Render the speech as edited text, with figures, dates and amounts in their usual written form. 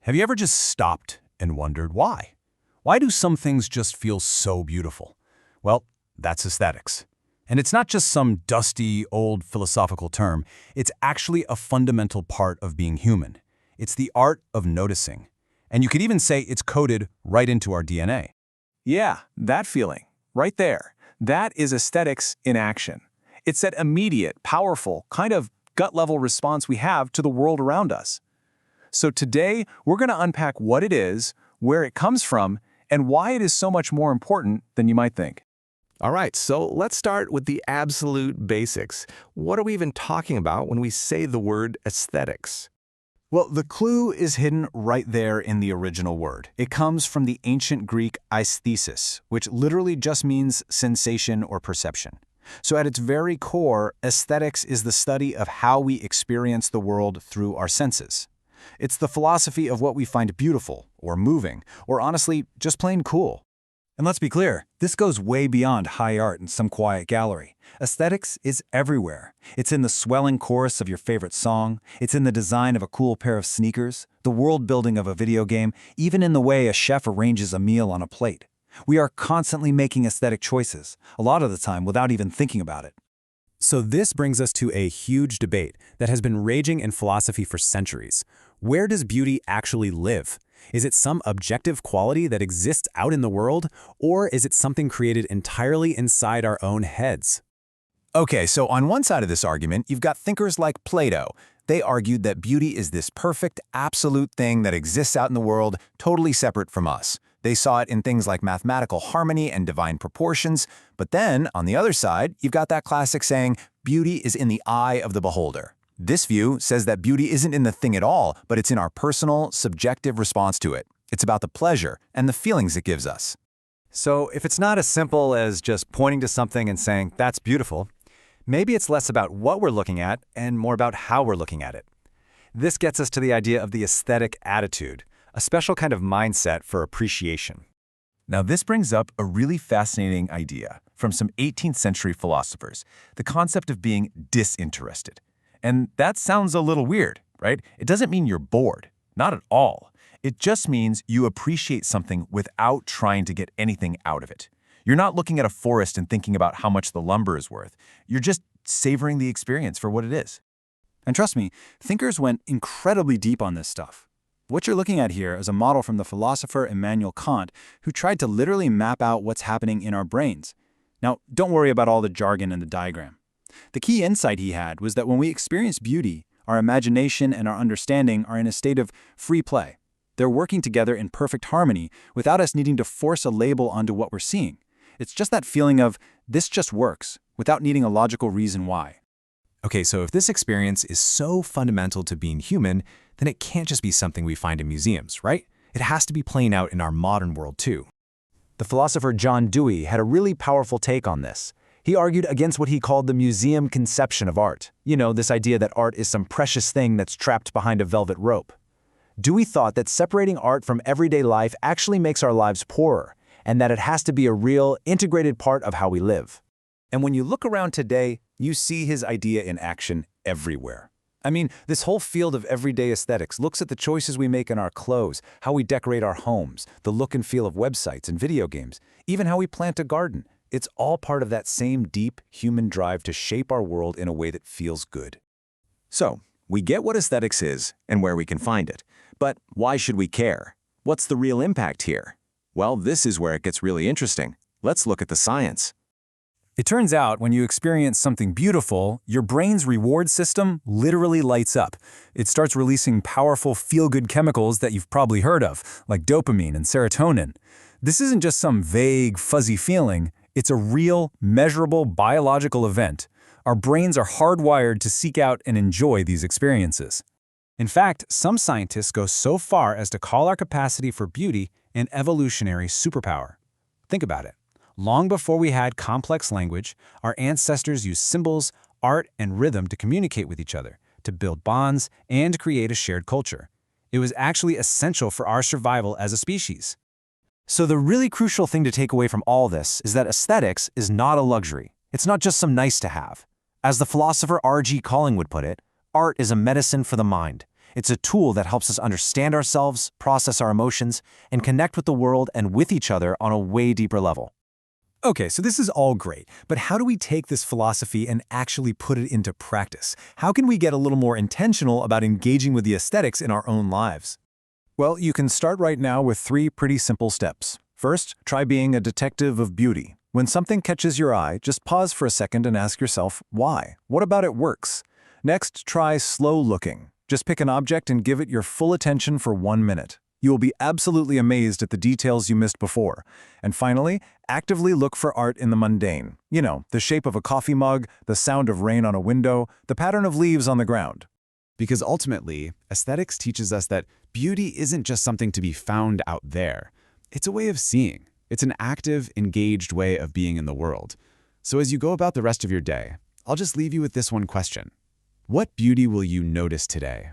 Have you ever just stopped and wondered why? Why do some things just feel so beautiful? Well, that's aesthetics. And it's not just some dusty, old philosophical term. It's actually a fundamental part of being human. It's the art of noticing. And you could even say it's coded right into our DNA. Yeah, that feeling, right there. That is aesthetics in action. It's that immediate, powerful, kind of gut-level response we have to the world around us. So today, we're going to unpack what it is, where it comes from, and why it is so much more important than you might think. All right, so let's start with the absolute basics. What are we even talking about when we say the word aesthetics? Well, the clue is hidden right there in the original word. It comes from the ancient Greek aesthesis, which literally just means sensation or perception. So at its very core, aesthetics is the study of how we experience the world through our senses. It's the philosophy of what we find beautiful, or moving, or honestly, just plain cool. And let's be clear, this goes way beyond high art in some quiet gallery. Aesthetics is everywhere. It's in the swelling chorus of your favorite song, it's in the design of a cool pair of sneakers, the world building of a video game, even in the way a chef arranges a meal on a plate. We are constantly making aesthetic choices, a lot of the time without even thinking about it. So this brings us to a huge debate that has been raging in philosophy for centuries. Where does beauty actually live? Is it some objective quality that exists out in the world, or is it something created entirely inside our own heads? Okay, so on one side of this argument, you've got thinkers like Plato. They argued that beauty is this perfect, absolute thing that exists out in the world, totally separate from us. They saw it in things like mathematical harmony and divine proportions. But then, on the other side, you've got that classic saying, beauty is in the eye of the beholder. This view says that beauty isn't in the thing at all, but it's in our personal, subjective response to it. It's about the pleasure and the feelings it gives us. So if it's not as simple as just pointing to something and saying, that's beautiful, maybe it's less about what we're looking at and more about how we're looking at it. This gets us to the idea of the aesthetic attitude, a special kind of mindset for appreciation. Now, this brings up a really fascinating idea from some 18th century philosophers, the concept of being disinterested. And that sounds a little weird, right? It doesn't mean you're bored, not at all. It just means you appreciate something without trying to get anything out of it. You're not looking at a forest and thinking about how much the lumber is worth. You're just savoring the experience for what it is. And trust me, thinkers went incredibly deep on this stuff. What you're looking at here is a model from the philosopher Immanuel Kant, who tried to literally map out what's happening in our brains. Now, don't worry about all the jargon in the diagram. The key insight he had was that when we experience beauty, our imagination and our understanding are in a state of free play. They're working together in perfect harmony without us needing to force a label onto what we're seeing. It's just that feeling of, this just works, without needing a logical reason why. Okay, so if this experience is so fundamental to being human, then it can't just be something we find in museums, right? It has to be playing out in our modern world too. The philosopher John Dewey had a really powerful take on this. He argued against what he called the museum conception of art. You know, this idea that art is some precious thing that's trapped behind a velvet rope. Dewey thought that separating art from everyday life actually makes our lives poorer, and that it has to be a real, integrated part of how we live. And when you look around today, you see his idea in action everywhere. I mean, this whole field of everyday aesthetics looks at the choices we make in our clothes, how we decorate our homes, the look and feel of websites and video games, even how we plant a garden. It's all part of that same deep human drive to shape our world in a way that feels good. So, we get what aesthetics is and where we can find it. But why should we care? What's the real impact here? Well, this is where it gets really interesting. Let's look at the science. It turns out when you experience something beautiful, your brain's reward system literally lights up. It starts releasing powerful feel-good chemicals that you've probably heard of, like dopamine and serotonin. This isn't just some vague, fuzzy feeling. It's a real, measurable biological event. Our brains are hardwired to seek out and enjoy these experiences. In fact, some scientists go so far as to call our capacity for beauty an evolutionary superpower. Think about it. Long before we had complex language, our ancestors used symbols, art, and rhythm to communicate with each other, to build bonds, and create a shared culture. It was actually essential for our survival as a species. So the really crucial thing to take away from all this is that aesthetics is not a luxury. It's not just some nice to have. As the philosopher R.G. Collingwood put it, art is a medicine for the mind. It's a tool that helps us understand ourselves, process our emotions, and connect with the world and with each other on a way deeper level. Okay, so this is all great, but how do we take this philosophy and actually put it into practice? How can we get a little more intentional about engaging with the aesthetics in our own lives? Well, you can start right now with 3 pretty simple steps. First, try being a detective of beauty. When something catches your eye, just pause for a second and ask yourself, why? What about it works? Next, try slow looking. Just pick an object and give it your full attention for 1 minute. You will be absolutely amazed at the details you missed before. And finally, actively look for art in the mundane. You know, the shape of a coffee mug, the sound of rain on a window, the pattern of leaves on the ground. Because ultimately, aesthetics teaches us that beauty isn't just something to be found out there. It's a way of seeing. It's an active, engaged way of being in the world. So as you go about the rest of your day, I'll just leave you with this one question. What beauty will you notice today?